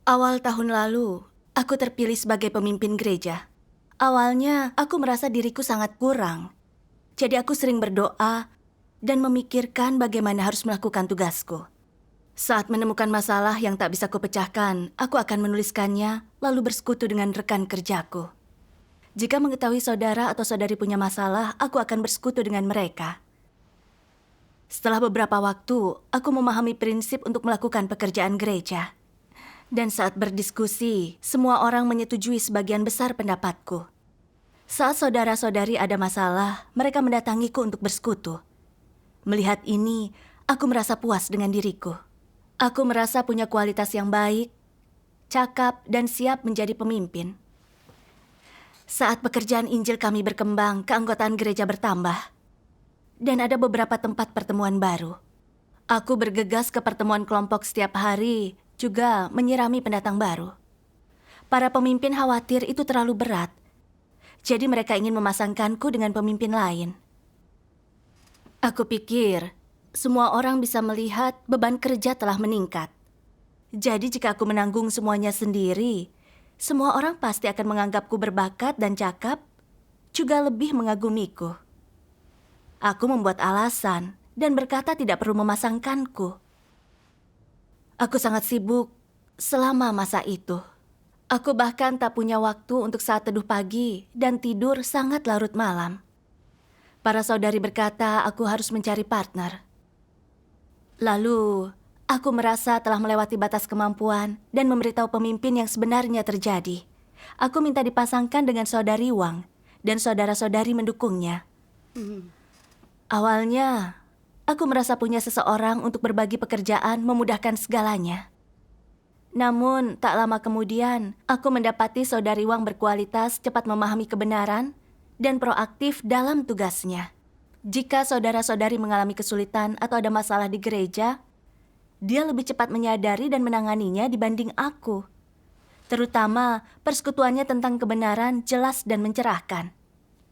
Awal tahun lalu, aku terpilih sebagai pemimpin gereja. Awalnya, aku merasa diriku sangat kurang. Jadi aku sering berdoa dan memikirkan bagaimana harus melakukan tugasku. Saat menemukan masalah yang tak bisa kupecahkan, aku akan menuliskannya, lalu bersekutu dengan rekan kerjaku. Jika mengetahui saudara atau saudari punya masalah, aku akan bersekutu dengan mereka. Setelah beberapa waktu, aku memahami prinsip untuk melakukan pekerjaan gereja. Dan saat berdiskusi, semua orang menyetujui sebagian besar pendapatku. Saat saudara-saudari ada masalah, mereka mendatangiku untuk bersekutu. Melihat ini, aku merasa puas dengan diriku. Aku merasa punya kualitas yang baik, cakap, dan siap menjadi pemimpin. Saat pekerjaan Injil kami berkembang, keanggotaan gereja bertambah. Dan ada beberapa tempat pertemuan baru. Aku bergegas ke pertemuan kelompok setiap hari, juga menyirami pendatang baru. Para pemimpin khawatir itu terlalu berat. Jadi mereka ingin memasangkanku dengan pemimpin lain. Aku pikir semua orang bisa melihat beban kerja telah meningkat. Jadi jika aku menanggung semuanya sendiri, semua orang pasti akan menganggapku berbakat dan cakap, juga lebih mengagumiku. Aku membuat alasan dan berkata tidak perlu memasangkanku. Aku sangat sibuk selama masa itu. Aku bahkan tak punya waktu untuk saat teduh pagi dan tidur sangat larut malam. Para saudari berkata aku harus mencari partner. Lalu, aku merasa telah melewati batas kemampuan dan memberitahu pemimpin yang sebenarnya terjadi. Aku minta dipasangkan dengan saudari Wang dan saudara-saudari mendukungnya. Awalnya, aku merasa punya seseorang untuk berbagi pekerjaan memudahkan segalanya. Namun, tak lama kemudian, aku mendapati saudari Wang berkualitas, cepat memahami kebenaran, dan proaktif dalam tugasnya. Jika saudara-saudari mengalami kesulitan atau ada masalah di gereja, dia lebih cepat menyadari dan menanganinya dibanding aku. Terutama, persekutuannya tentang kebenaran jelas dan mencerahkan.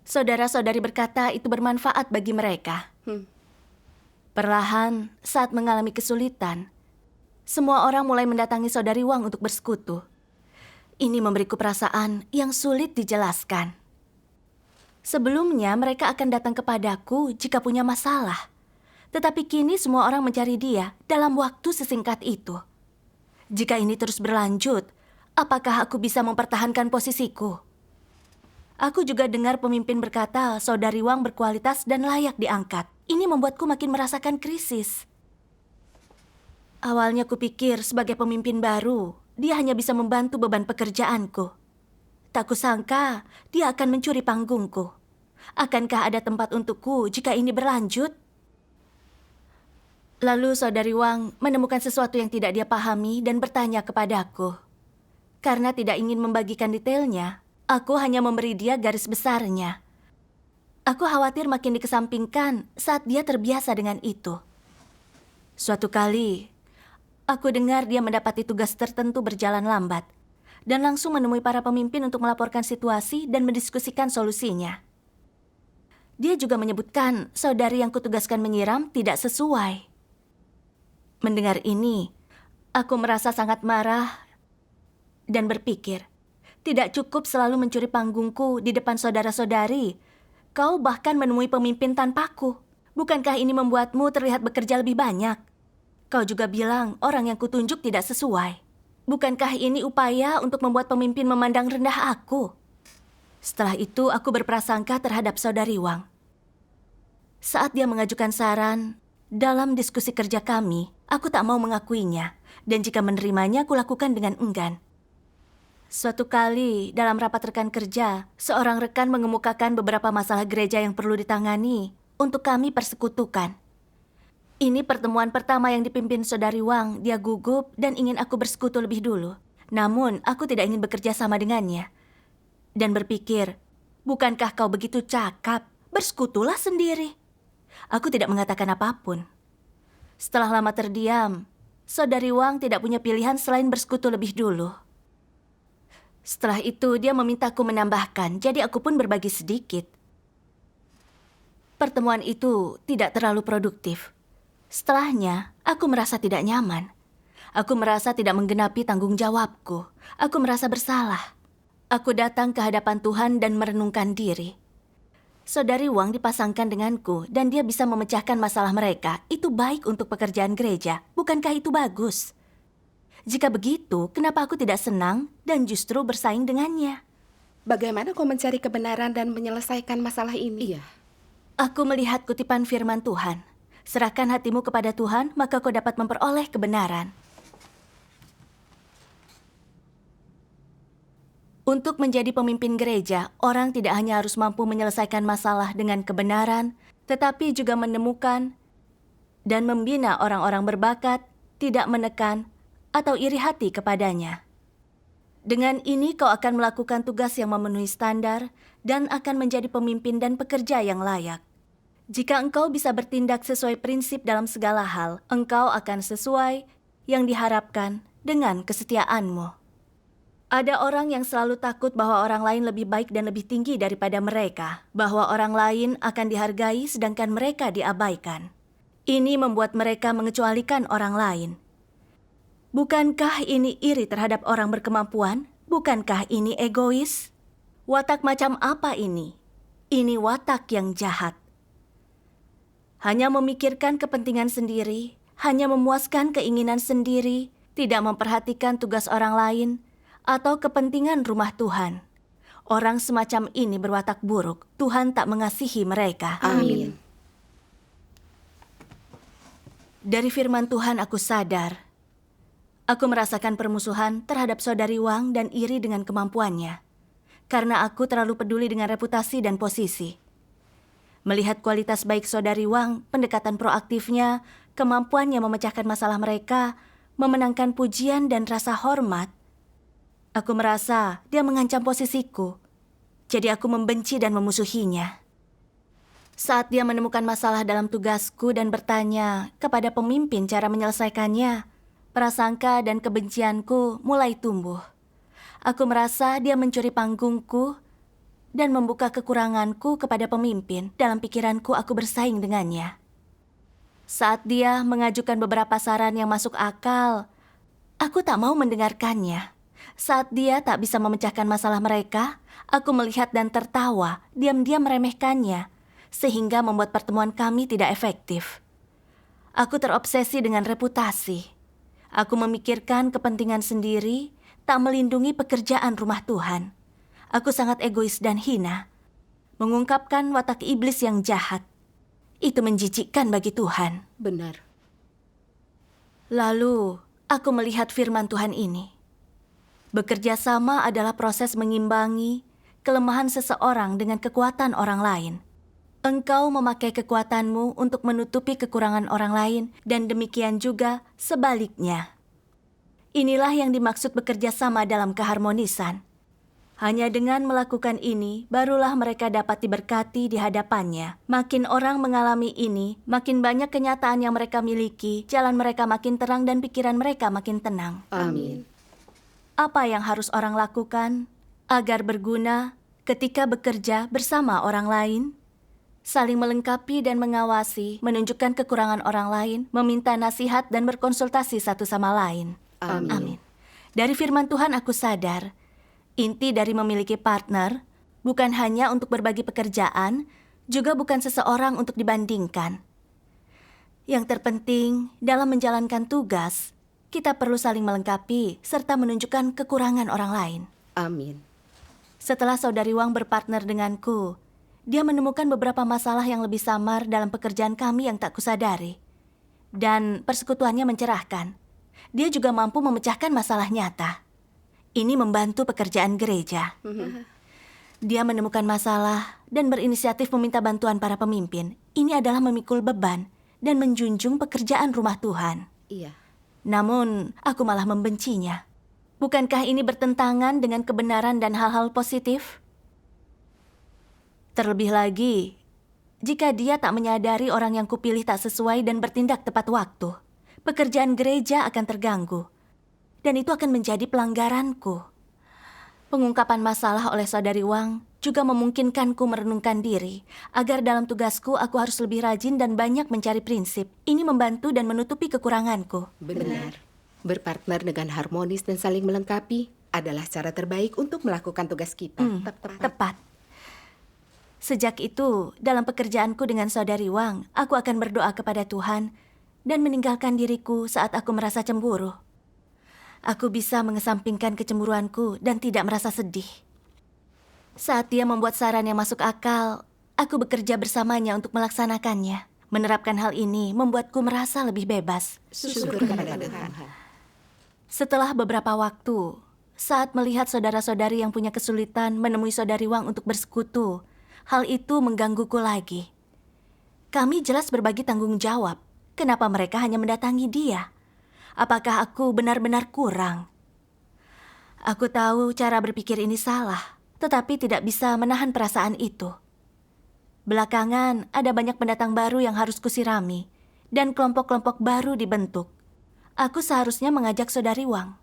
Saudara-saudari berkata itu bermanfaat bagi mereka. Perlahan, saat mengalami kesulitan, semua orang mulai mendatangi saudari Wang untuk bersekutu. Ini memberiku perasaan yang sulit dijelaskan. Sebelumnya mereka akan datang kepadaku jika punya masalah. Tetapi kini semua orang mencari dia dalam waktu sesingkat itu. Jika ini terus berlanjut, apakah aku bisa mempertahankan posisiku? Aku juga dengar pemimpin berkata saudari Wang berkualitas dan layak diangkat. Ini membuatku makin merasakan krisis. Awalnya kupikir sebagai pemimpin baru, dia hanya bisa membantu beban pekerjaanku. Tak kusangka dia akan mencuri panggungku. Akankah ada tempat untukku jika ini berlanjut? Lalu saudari Wang menemukan sesuatu yang tidak dia pahami dan bertanya kepadaku. Karena tidak ingin membagikan detailnya, aku hanya memberi dia garis besarnya. Aku khawatir makin dikesampingkan saat dia terbiasa dengan itu. Suatu kali, aku dengar dia mendapati tugas tertentu berjalan lambat dan langsung menemui para pemimpin untuk melaporkan situasi dan mendiskusikan solusinya. Dia juga menyebutkan saudari yang kutugaskan menyiram tidak sesuai. Mendengar ini, aku merasa sangat marah dan berpikir, tidak cukup selalu mencuri panggungku di depan saudara-saudari. Kau bahkan menemui pemimpin tanpaku. Bukankah ini membuatmu terlihat bekerja lebih banyak? Kau juga bilang orang yang kutunjuk tidak sesuai. Bukankah ini upaya untuk membuat pemimpin memandang rendah aku? Setelah itu, aku berprasangka terhadap saudari Wang. Saat dia mengajukan saran, dalam diskusi kerja kami, aku tak mau mengakuinya. Dan jika menerimanya, aku lakukan dengan enggan. Suatu kali, dalam rapat rekan kerja, seorang rekan mengemukakan beberapa masalah gereja yang perlu ditangani untuk kami persekutukan. Ini pertemuan pertama yang dipimpin saudari Wang. Dia gugup dan ingin aku bersekutu lebih dulu. Namun, aku tidak ingin bekerja sama dengannya. Dan berpikir, bukankah kau begitu cakap? Bersekutulah sendiri. Aku tidak mengatakan apapun. Setelah lama terdiam, saudari Wang tidak punya pilihan selain bersekutu lebih dulu. Setelah itu, dia memintaku menambahkan, jadi aku pun berbagi sedikit. Pertemuan itu tidak terlalu produktif. Setelahnya, aku merasa tidak nyaman. Aku merasa tidak menggenapi tanggung jawabku. Aku merasa bersalah. Aku datang ke hadapan Tuhan dan merenungkan diri. Saudari Wang dipasangkan denganku dan dia bisa memecahkan masalah mereka. Itu baik untuk pekerjaan gereja. Bukankah itu bagus? Jika begitu, kenapa aku tidak senang dan justru bersaing dengannya? Bagaimana kau mencari kebenaran dan menyelesaikan masalah ini? Iya. Aku melihat kutipan firman Tuhan. Serahkan hatimu kepada Tuhan, maka kau dapat memperoleh kebenaran. Untuk menjadi pemimpin gereja, orang tidak hanya harus mampu menyelesaikan masalah dengan kebenaran, tetapi juga menemukan dan membina orang-orang berbakat, tidak menekan, atau iri hati kepadanya. Dengan ini kau akan melakukan tugas yang memenuhi standar dan akan menjadi pemimpin dan pekerja yang layak. Jika engkau bisa bertindak sesuai prinsip dalam segala hal, engkau akan sesuai yang diharapkan dengan kesetiaanmu. Ada orang yang selalu takut bahwa orang lain lebih baik dan lebih tinggi daripada mereka, bahwa orang lain akan dihargai sedangkan mereka diabaikan. Ini membuat mereka mengecualikan orang lain. Bukankah ini iri terhadap orang berkemampuan? Bukankah ini egois? Watak macam apa ini? Ini watak yang jahat. Hanya memikirkan kepentingan sendiri, hanya memuaskan keinginan sendiri, tidak memperhatikan tugas orang lain, atau kepentingan rumah Tuhan. Orang semacam ini berwatak buruk. Tuhan tak mengasihi mereka. Amin. Dari firman Tuhan aku sadar. Aku merasakan permusuhan terhadap saudari Wang dan iri dengan kemampuannya. Karena aku terlalu peduli dengan reputasi dan posisi. Melihat kualitas baik saudari Wang, pendekatan proaktifnya, kemampuannya memecahkan masalah mereka, memenangkan pujian dan rasa hormat, aku merasa dia mengancam posisiku. Jadi aku membenci dan memusuhinya. Saat dia menemukan masalah dalam tugasku dan bertanya kepada pemimpin cara menyelesaikannya, prasangka dan kebencianku mulai tumbuh. Aku merasa dia mencuri panggungku dan membuka kekuranganku kepada pemimpin. Dalam pikiranku aku bersaing dengannya. Saat dia mengajukan beberapa saran yang masuk akal, aku tak mau mendengarkannya. Saat dia tak bisa memecahkan masalah mereka, aku melihat dan tertawa, diam-diam meremehkannya, sehingga membuat pertemuan kami tidak efektif. Aku terobsesi dengan reputasi. Aku memikirkan kepentingan sendiri, tak melindungi pekerjaan rumah Tuhan. Aku sangat egois dan hina, mengungkapkan watak iblis yang jahat. Itu menjijikkan bagi Tuhan. Benar. Lalu, aku melihat firman Tuhan ini. Bekerja sama adalah proses mengimbangi kelemahan seseorang dengan kekuatan orang lain. Engkau memakai kekuatanmu untuk menutupi kekurangan orang lain dan demikian juga sebaliknya. Inilah yang dimaksud bekerja sama dalam keharmonisan. Hanya dengan melakukan ini, barulah mereka dapat diberkati di hadapannya. Makin orang mengalami ini, makin banyak kenyataan yang mereka miliki, jalan mereka makin terang dan pikiran mereka makin tenang. Amin. Apa yang harus orang lakukan agar berguna ketika bekerja bersama orang lain? Saling melengkapi dan mengawasi, menunjukkan kekurangan orang lain, meminta nasihat dan berkonsultasi satu sama lain. Amin. Amin. Dari firman Tuhan aku sadar, inti dari memiliki partner bukan hanya untuk berbagi pekerjaan, juga bukan seseorang untuk dibandingkan. Yang terpenting dalam menjalankan tugas, kita perlu saling melengkapi serta menunjukkan kekurangan orang lain. Amin. Setelah saudari Wang berpartner denganku, dia menemukan beberapa masalah yang lebih samar dalam pekerjaan kami yang tak kusadari. Dan persekutuannya mencerahkan. Dia juga mampu memecahkan masalah nyata. Ini membantu pekerjaan gereja. Dia menemukan masalah dan berinisiatif meminta bantuan para pemimpin. Ini adalah memikul beban dan menjunjung pekerjaan rumah Tuhan. Iya. Namun, aku malah membencinya. Bukankah ini bertentangan dengan kebenaran dan hal-hal positif? Terlebih lagi, jika dia tak menyadari orang yang kupilih tak sesuai dan bertindak tepat waktu, pekerjaan gereja akan terganggu. Dan itu akan menjadi pelanggaranku. Pengungkapan masalah oleh saudari Wang juga memungkinkanku merenungkan diri, agar dalam tugasku aku harus lebih rajin dan banyak mencari prinsip. Ini membantu dan menutupi kekuranganku. Benar. Berpartner dengan harmonis dan saling melengkapi adalah cara terbaik untuk melakukan tugas kita. Tepat. Sejak itu, dalam pekerjaanku dengan saudari Wang, aku akan berdoa kepada Tuhan dan meninggalkan diriku saat aku merasa cemburu. Aku bisa mengesampingkan kecemburuanku dan tidak merasa sedih. Saat dia membuat saran yang masuk akal, aku bekerja bersamanya untuk melaksanakannya. Menerapkan hal ini membuatku merasa lebih bebas. Syukur kepada Tuhan. Setelah beberapa waktu, saat melihat saudara-saudari yang punya kesulitan menemui saudari Wang untuk bersekutu, hal itu menggangguku lagi. Kami jelas berbagi tanggung jawab. Kenapa mereka hanya mendatangi dia? Apakah aku benar-benar kurang? Aku tahu cara berpikir ini salah, tetapi tidak bisa menahan perasaan itu. Belakangan, ada banyak pendatang baru yang harus kusirami, dan kelompok-kelompok baru dibentuk. Aku seharusnya mengajak saudari Wang.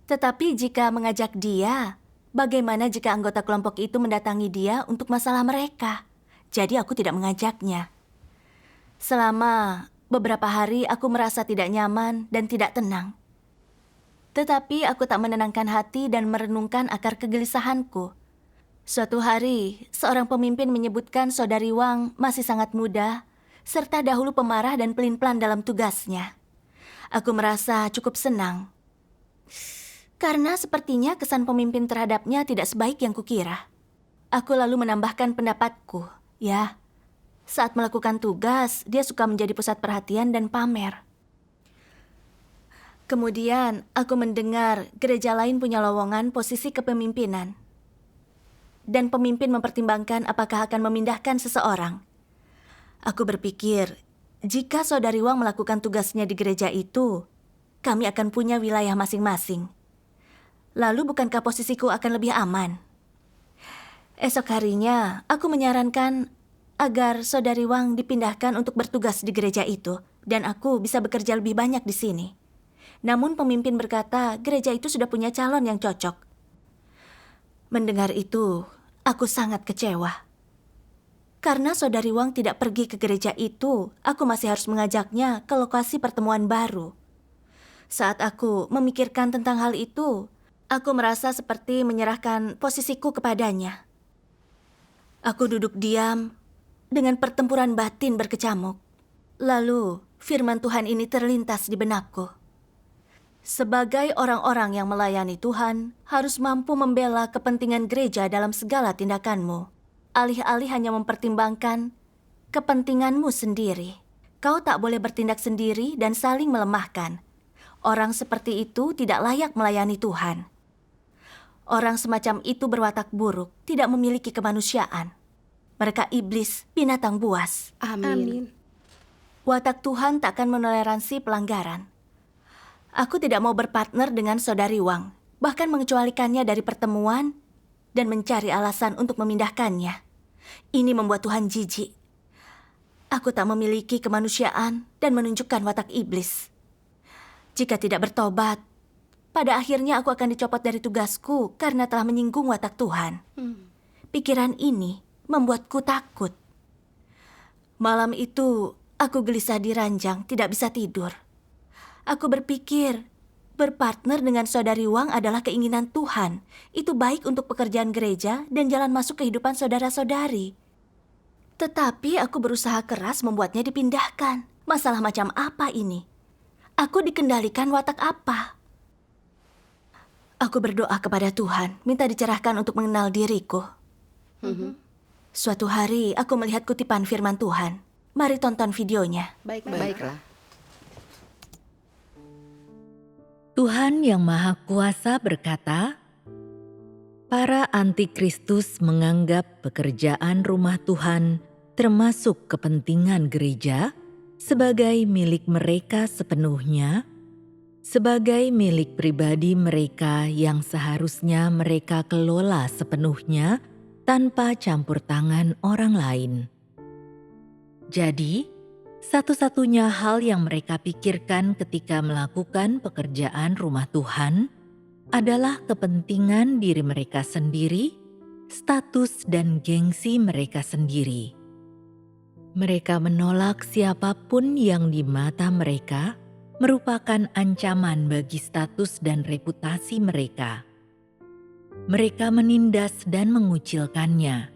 Tetapi jika mengajak dia, bagaimana jika anggota kelompok itu mendatangi dia untuk masalah mereka? Jadi aku tidak mengajaknya. Selama beberapa hari aku merasa tidak nyaman dan tidak tenang. Tetapi aku tak menenangkan hati dan merenungkan akar kegelisahanku. Suatu hari, seorang pemimpin menyebutkan saudari Wang masih sangat muda, serta dahulu pemarah dan pelin-pelan dalam tugasnya. Aku merasa cukup senang. Karena sepertinya kesan pemimpin terhadapnya tidak sebaik yang kukira. Aku lalu menambahkan pendapatku, ya. Saat melakukan tugas, dia suka menjadi pusat perhatian dan pamer. Kemudian, aku mendengar gereja lain punya lowongan posisi kepemimpinan. Dan pemimpin mempertimbangkan apakah akan memindahkan seseorang. Aku berpikir, jika saudari Wang melakukan tugasnya di gereja itu, kami akan punya wilayah masing-masing. Lalu bukankah posisiku akan lebih aman? Esok harinya, aku menyarankan agar saudari Wang dipindahkan untuk bertugas di gereja itu, dan aku bisa bekerja lebih banyak di sini. Namun pemimpin berkata gereja itu sudah punya calon yang cocok. Mendengar itu, aku sangat kecewa. Karena saudari Wang tidak pergi ke gereja itu, aku masih harus mengajaknya ke lokasi pertemuan baru. Saat aku memikirkan tentang hal itu, aku merasa seperti menyerahkan posisiku kepadanya. Aku duduk diam, dengan pertempuran batin berkecamuk. Lalu, firman Tuhan ini terlintas di benakku. Sebagai orang-orang yang melayani Tuhan, harus mampu membela kepentingan gereja dalam segala tindakanmu. Alih-alih hanya mempertimbangkan kepentinganmu sendiri. Kau tak boleh bertindak sendiri dan saling melemahkan. Orang seperti itu tidak layak melayani Tuhan. Orang semacam itu berwatak buruk, tidak memiliki kemanusiaan. Mereka iblis, binatang buas. Amin. Watak Tuhan tak akan menoleransi pelanggaran. Aku tidak mau berpartner dengan saudari Wang, bahkan mengecualikannya dari pertemuan dan mencari alasan untuk memindahkannya. Ini membuat Tuhan jijik. Aku tak memiliki kemanusiaan dan menunjukkan watak iblis. Jika tidak bertobat, pada akhirnya aku akan dicopot dari tugasku karena telah menyinggung watak Tuhan. Pikiran ini membuatku takut. Malam itu, aku gelisah di ranjang, tidak bisa tidur. Aku berpikir, berpartner dengan saudari Wang adalah keinginan Tuhan. Itu baik untuk pekerjaan gereja dan jalan masuk kehidupan saudara-saudari. Tetapi aku berusaha keras membuatnya dipindahkan. Masalah macam apa ini? Aku dikendalikan watak apa? Aku berdoa kepada Tuhan, minta dicerahkan untuk mengenal diriku. Suatu hari, aku melihat kutipan firman Tuhan. Mari tonton videonya. Baiklah. Tuhan Yang Maha Kuasa berkata, para antikristus menganggap pekerjaan rumah Tuhan, termasuk kepentingan gereja, sebagai milik mereka sepenuhnya, sebagai milik pribadi mereka yang seharusnya mereka kelola sepenuhnya tanpa campur tangan orang lain. Jadi, satu-satunya hal yang mereka pikirkan ketika melakukan pekerjaan rumah Tuhan adalah kepentingan diri mereka sendiri, status dan gengsi mereka sendiri. Mereka menolak siapapun yang di mata mereka merupakan ancaman bagi status dan reputasi mereka. Mereka menindas dan mengucilkannya.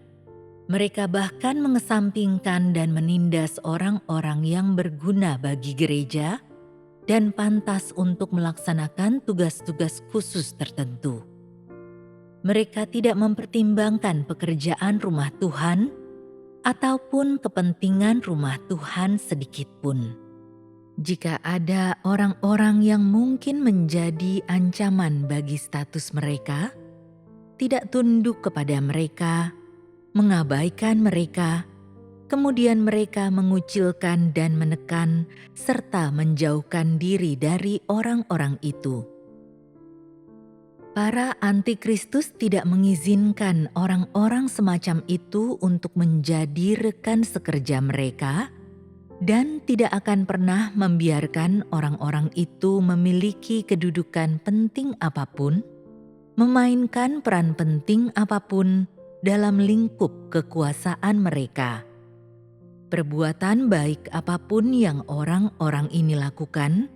Mereka bahkan mengesampingkan dan menindas orang-orang yang berguna bagi gereja dan pantas untuk melaksanakan tugas-tugas khusus tertentu. Mereka tidak mempertimbangkan pekerjaan rumah Tuhan ataupun kepentingan rumah Tuhan sedikit pun. Jika ada orang-orang yang mungkin menjadi ancaman bagi status mereka, tidak tunduk kepada mereka, mengabaikan mereka, kemudian mereka mengucilkan dan menekan serta menjauhkan diri dari orang-orang itu. Para antikristus tidak mengizinkan orang-orang semacam itu untuk menjadi rekan sekerja mereka dan tidak akan pernah membiarkan orang-orang itu memiliki kedudukan penting apapun, memainkan peran penting apapun dalam lingkup kekuasaan mereka. Perbuatan baik apapun yang orang-orang ini lakukan,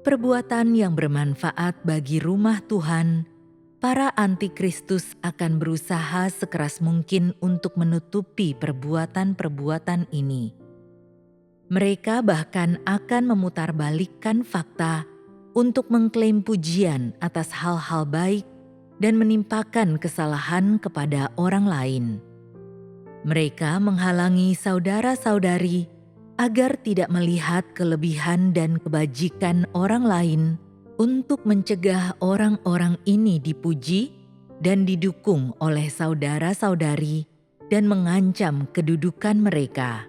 perbuatan yang bermanfaat bagi rumah Tuhan, para antikristus akan berusaha sekeras mungkin untuk menutupi perbuatan-perbuatan ini. Mereka bahkan akan memutarbalikkan fakta untuk mengklaim pujian atas hal-hal baik dan menimpakan kesalahan kepada orang lain. Mereka menghalangi saudara-saudari agar tidak melihat kelebihan dan kebajikan orang lain untuk mencegah orang-orang ini dipuji dan didukung oleh saudara-saudari dan mengancam kedudukan mereka.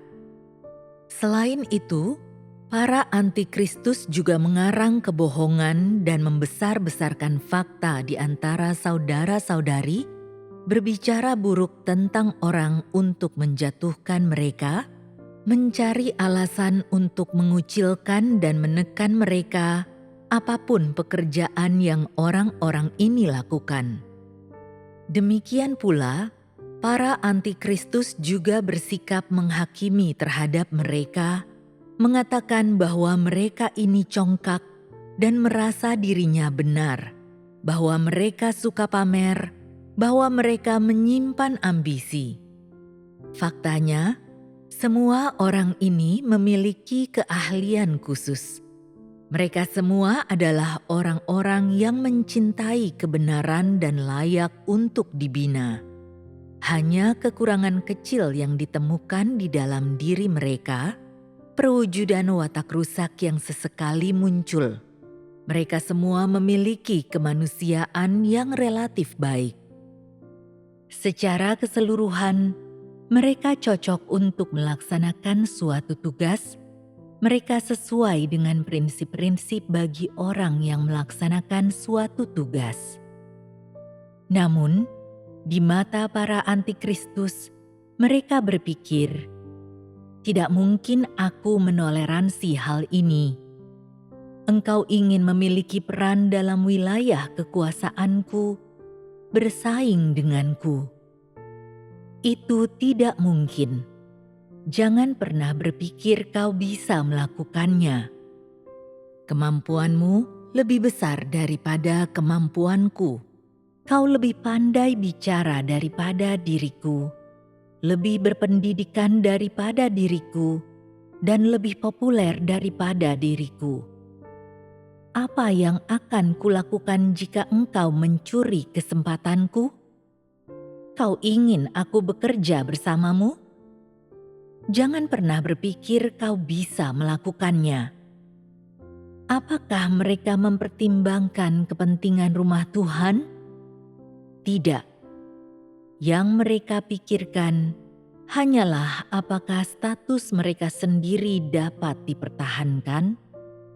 Selain itu, para antikristus juga mengarang kebohongan dan membesar-besarkan fakta di antara saudara-saudari, berbicara buruk tentang orang untuk menjatuhkan mereka, mencari alasan untuk mengucilkan dan menekan mereka, apapun pekerjaan yang orang-orang ini lakukan. Demikian pula, para antikristus juga bersikap menghakimi terhadap mereka, mengatakan bahwa mereka ini congkak dan merasa dirinya benar, bahwa mereka suka pamer, bahwa mereka menyimpan ambisi. Faktanya, semua orang ini memiliki keahlian khusus. Mereka semua adalah orang-orang yang mencintai kebenaran dan layak untuk dibina. Hanya kekurangan kecil yang ditemukan di dalam diri mereka, perwujudan watak rusak yang sesekali muncul. Mereka semua memiliki kemanusiaan yang relatif baik. Secara keseluruhan, mereka cocok untuk melaksanakan suatu tugas. Mereka sesuai dengan prinsip-prinsip bagi orang yang melaksanakan suatu tugas. Namun, di mata para antikristus, mereka berpikir, "Tidak mungkin aku menoleransi hal ini. Engkau ingin memiliki peran dalam wilayah kekuasaanku, bersaing denganku. Itu tidak mungkin. Jangan pernah berpikir kau bisa melakukannya. Kemampuanmu lebih besar daripada kemampuanku. Kau lebih pandai bicara daripada diriku, lebih berpendidikan daripada diriku, dan lebih populer daripada diriku. Apa yang akan kulakukan jika engkau mencuri kesempatanku? Kau ingin aku bekerja bersamamu? Jangan pernah berpikir kau bisa melakukannya." Apakah mereka mempertimbangkan kepentingan rumah Tuhan? Tidak. Yang mereka pikirkan hanyalah apakah status mereka sendiri dapat dipertahankan.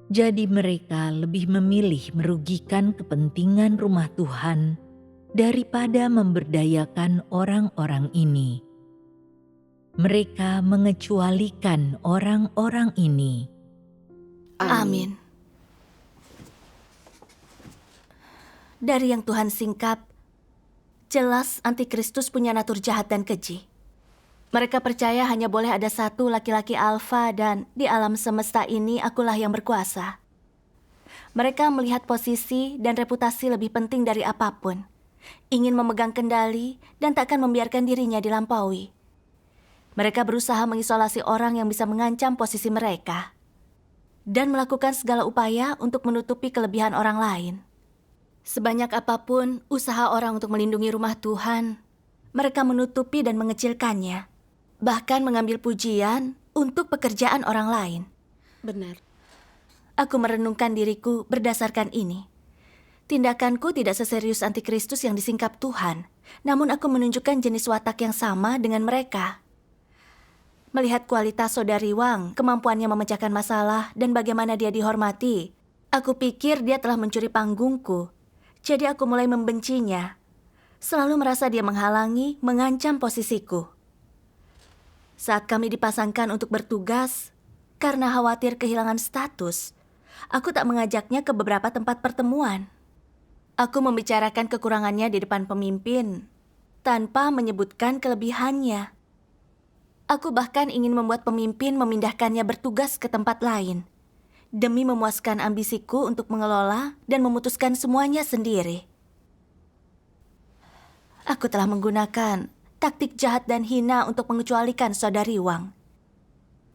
Jadi mereka lebih memilih merugikan kepentingan rumah Tuhan daripada memberdayakan orang-orang ini. Mereka mengecualikan orang-orang ini. Amin. Dari yang Tuhan singkap, jelas antikristus punya natur jahat dan keji. Mereka percaya hanya boleh ada satu laki-laki alfa dan di alam semesta ini akulah yang berkuasa. Mereka melihat posisi dan reputasi lebih penting dari apapun, ingin memegang kendali dan takkan membiarkan dirinya dilampaui. Mereka berusaha mengisolasi orang yang bisa mengancam posisi mereka dan melakukan segala upaya untuk menutupi kelebihan orang lain. Sebanyak apapun usaha orang untuk melindungi rumah Tuhan, mereka menutupi dan mengecilkannya, bahkan mengambil pujian untuk pekerjaan orang lain. Benar. Aku merenungkan diriku berdasarkan ini. Tindakanku tidak seserius antikristus yang disingkap Tuhan, namun aku menunjukkan jenis watak yang sama dengan mereka. Melihat kualitas saudari Wang, kemampuannya memecahkan masalah, dan bagaimana dia dihormati, aku pikir dia telah mencuri panggungku. Jadi aku mulai membencinya. Selalu merasa dia menghalangi, mengancam posisiku. Saat kami dipasangkan untuk bertugas, karena khawatir kehilangan status, aku tak mengajaknya ke beberapa tempat pertemuan. Aku membicarakan kekurangannya di depan pemimpin, tanpa menyebutkan kelebihannya. Aku bahkan ingin membuat pemimpin memindahkannya bertugas ke tempat lain, demi memuaskan ambisiku untuk mengelola dan memutuskan semuanya sendiri. Aku telah menggunakan taktik jahat dan hina untuk mengecualikan saudari Wang.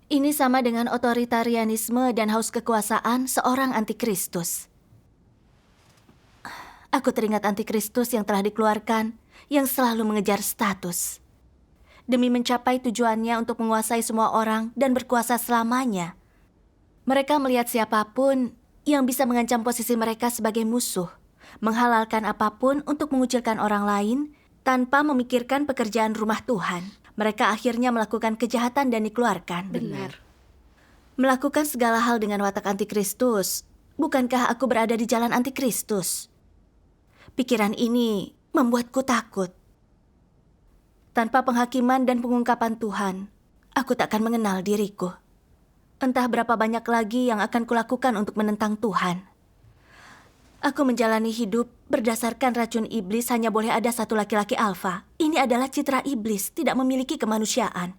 Ini sama dengan otoritarianisme dan haus kekuasaan seorang antikristus. Aku teringat antikristus yang telah dikeluarkan, yang selalu mengejar status. Demi mencapai tujuannya untuk menguasai semua orang dan berkuasa selamanya. Mereka melihat siapapun yang bisa mengancam posisi mereka sebagai musuh, menghalalkan apapun untuk mengucilkan orang lain tanpa memikirkan pekerjaan rumah Tuhan. Mereka akhirnya melakukan kejahatan dan dikeluarkan. Benar. Melakukan segala hal dengan watak antikristus. Bukankah aku berada di jalan antikristus? Pikiran ini membuatku takut. Tanpa penghakiman dan pengungkapan Tuhan, aku takkan mengenal diriku. Entah berapa banyak lagi yang akan kulakukan untuk menentang Tuhan. Aku menjalani hidup berdasarkan racun iblis hanya boleh ada satu laki-laki alfa. Ini adalah citra iblis, tidak memiliki kemanusiaan.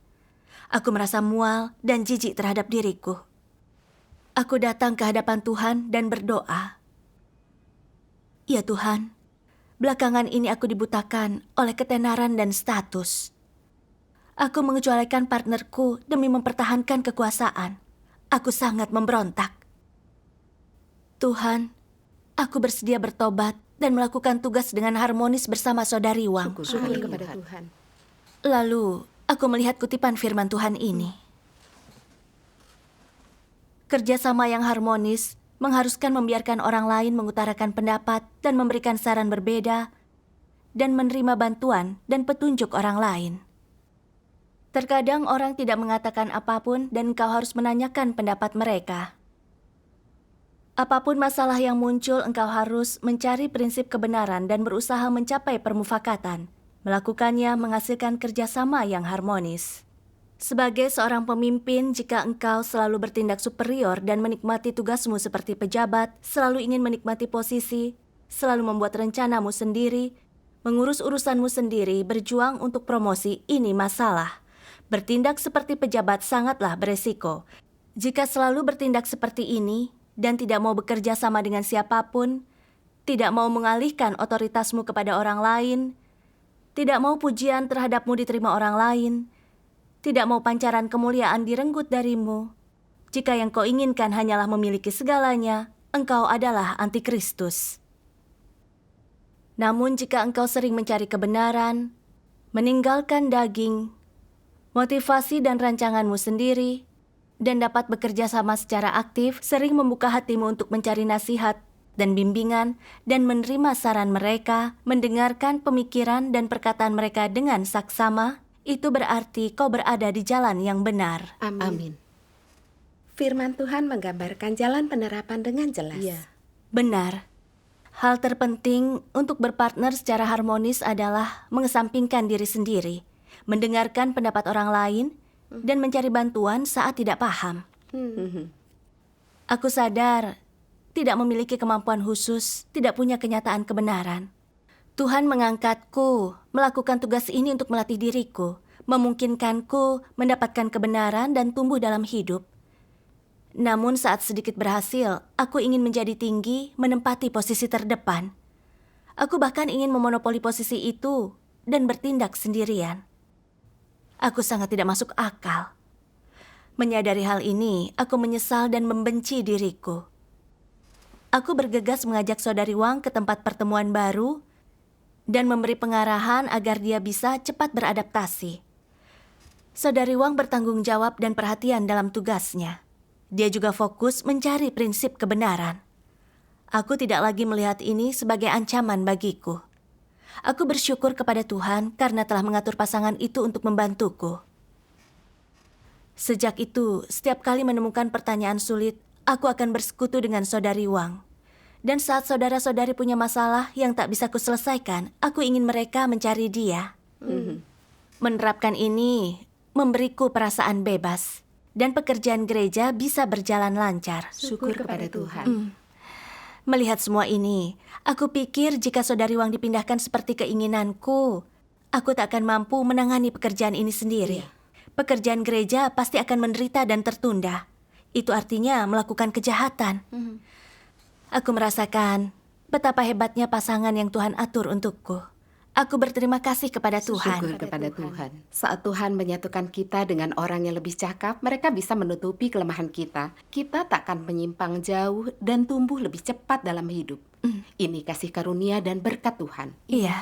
Aku merasa mual dan jijik terhadap diriku. Aku datang ke hadapan Tuhan dan berdoa. Ya Tuhan, belakangan ini aku dibutakan oleh ketenaran dan status. Aku mengecualikan partnerku demi mempertahankan kekuasaan. Aku sangat memberontak. Tuhan, aku bersedia bertobat dan melakukan tugas dengan harmonis bersama saudari Wang. Syukur kepada Tuhan. Lalu, aku melihat kutipan firman Tuhan ini. Kerjasama yang harmonis mengharuskan membiarkan orang lain mengutarakan pendapat dan memberikan saran berbeda dan menerima bantuan dan petunjuk orang lain. Terkadang orang tidak mengatakan apapun dan engkau harus menanyakan pendapat mereka. Apapun masalah yang muncul, engkau harus mencari prinsip kebenaran dan berusaha mencapai permufakatan. Melakukannya menghasilkan kerjasama yang harmonis. Sebagai seorang pemimpin, jika engkau selalu bertindak superior dan menikmati tugasmu seperti pejabat, selalu ingin menikmati posisi, selalu membuat rencanamu sendiri, mengurus urusanmu sendiri, berjuang untuk promosi, ini masalah. Bertindak seperti pejabat sangatlah beresiko. Jika selalu bertindak seperti ini dan tidak mau bekerja sama dengan siapapun, tidak mau mengalihkan otoritasmu kepada orang lain, tidak mau pujian terhadapmu diterima orang lain, tidak mau pancaran kemuliaan direnggut darimu. Jika yang kau inginkan hanyalah memiliki segalanya, engkau adalah antikristus. Namun jika engkau sering mencari kebenaran, meninggalkan daging, motivasi dan rancanganmu sendiri, dan dapat bekerja sama secara aktif, sering membuka hatimu untuk mencari nasihat dan bimbingan, dan menerima saran mereka, mendengarkan pemikiran dan perkataan mereka dengan saksama, itu berarti kau berada di jalan yang benar. Amin. Firman Tuhan menggambarkan jalan penerapan dengan jelas. Iya. Benar. Hal terpenting untuk berpartner secara harmonis adalah mengesampingkan diri sendiri, mendengarkan pendapat orang lain, dan mencari bantuan saat tidak paham. Aku sadar tidak memiliki kemampuan khusus, tidak punya kenyataan kebenaran. Tuhan mengangkatku melakukan tugas ini untuk melatih diriku, memungkinkanku mendapatkan kebenaran dan tumbuh dalam hidup. Namun saat sedikit berhasil, aku ingin menjadi tinggi, menempati posisi terdepan. Aku bahkan ingin memonopoli posisi itu dan bertindak sendirian. Aku sangat tidak masuk akal. Menyadari hal ini, aku menyesal dan membenci diriku. Aku bergegas mengajak saudari Wang ke tempat pertemuan baru dan memberi pengarahan agar dia bisa cepat beradaptasi. Saudari Wang bertanggung jawab dan perhatian dalam tugasnya. Dia juga fokus mencari prinsip kebenaran. Aku tidak lagi melihat ini sebagai ancaman bagiku. Aku bersyukur kepada Tuhan karena telah mengatur pasangan itu untuk membantuku. Sejak itu, setiap kali menemukan pertanyaan sulit, aku akan bersekutu dengan saudari Wang. Dan saat saudara-saudari punya masalah yang tak bisa kuselesaikan, aku ingin mereka mencari dia. Menerapkan ini memberiku perasaan bebas. Dan pekerjaan gereja bisa berjalan lancar. Syukur kepada Tuhan. Melihat semua ini, aku pikir jika saudari Wang dipindahkan seperti keinginanku, aku tak akan mampu menangani pekerjaan ini sendiri. Pekerjaan gereja pasti akan menderita dan tertunda. Itu artinya melakukan kejahatan. Aku merasakan betapa hebatnya pasangan yang Tuhan atur untukku. Aku berterima kasih kepada Tuhan. Syukur kepada Tuhan. Saat Tuhan menyatukan kita dengan orang yang lebih cakap, mereka bisa menutupi kelemahan kita. Kita tak akan menyimpang jauh dan tumbuh lebih cepat dalam hidup. Ini kasih karunia dan berkat Tuhan. Iya.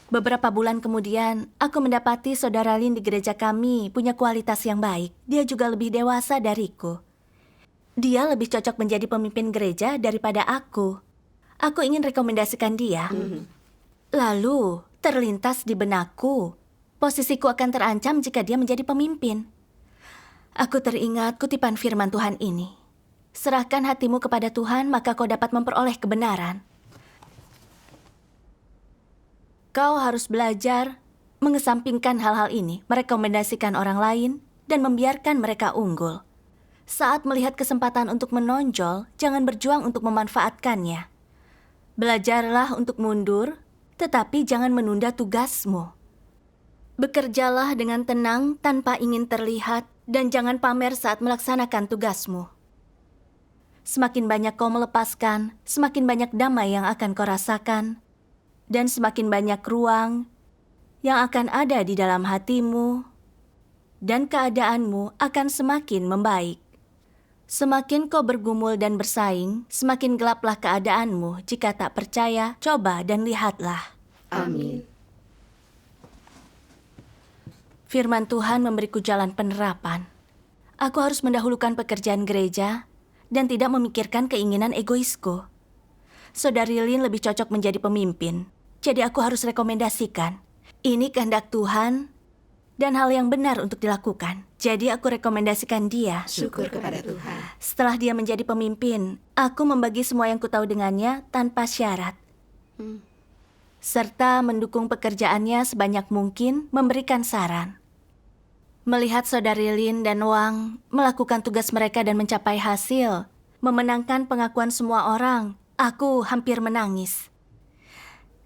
Beberapa bulan kemudian, aku mendapati saudara Lin di gereja kami punya kualitas yang baik. Dia juga lebih dewasa dariku. Dia lebih cocok menjadi pemimpin gereja daripada aku. Aku ingin rekomendasikan dia. Lalu, terlintas di benakku, posisiku akan terancam jika dia menjadi pemimpin. Aku teringat kutipan firman Tuhan ini. Serahkan hatimu kepada Tuhan, maka kau dapat memperoleh kebenaran. Kau harus belajar mengesampingkan hal-hal ini, merekomendasikan orang lain, dan membiarkan mereka unggul. Saat melihat kesempatan untuk menonjol, jangan berjuang untuk memanfaatkannya. Belajarlah untuk mundur, tetapi jangan menunda tugasmu. Bekerjalah dengan tenang tanpa ingin terlihat dan jangan pamer saat melaksanakan tugasmu. Semakin banyak kau melepaskan, semakin banyak damai yang akan kau rasakan, dan semakin banyak ruang yang akan ada di dalam hatimu, dan keadaanmu akan semakin membaik. Semakin kau bergumul dan bersaing, semakin gelaplah keadaanmu. Jika tak percaya, coba dan lihatlah. Amin. Firman Tuhan memberiku jalan penerapan. Aku harus mendahulukan pekerjaan gereja dan tidak memikirkan keinginan egoisku. Saudari Lin lebih cocok menjadi pemimpin, jadi aku harus rekomendasikan. Ini kehendak Tuhan dan hal yang benar untuk dilakukan. Jadi aku rekomendasikan dia. Syukur kepada Tuhan. Setelah dia menjadi pemimpin, aku membagi semua yang kutahu dengannya tanpa syarat. Serta mendukung pekerjaannya sebanyak mungkin, memberikan saran. Melihat saudari Lin dan Wang melakukan tugas mereka dan mencapai hasil, memenangkan pengakuan semua orang, aku hampir menangis.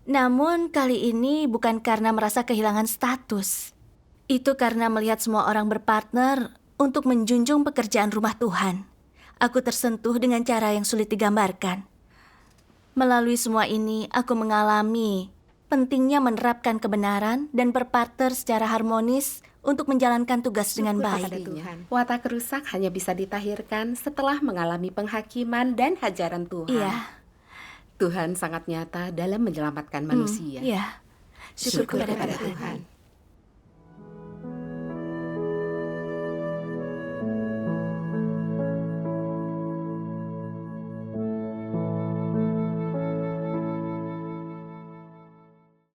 Namun kali ini bukan karena merasa kehilangan status. Itu karena melihat semua orang berpartner untuk menjunjung pekerjaan rumah Tuhan. Aku tersentuh dengan cara yang sulit digambarkan. Melalui semua ini, aku mengalami pentingnya menerapkan kebenaran dan berpartner secara harmonis untuk menjalankan tugas dengan baik. Tuhan. Watak rusak hanya bisa ditahirkan setelah mengalami penghakiman dan hajaran Tuhan. Iya. Tuhan sangat nyata dalam menyelamatkan manusia. Iya. Syukur kepada Tuhan.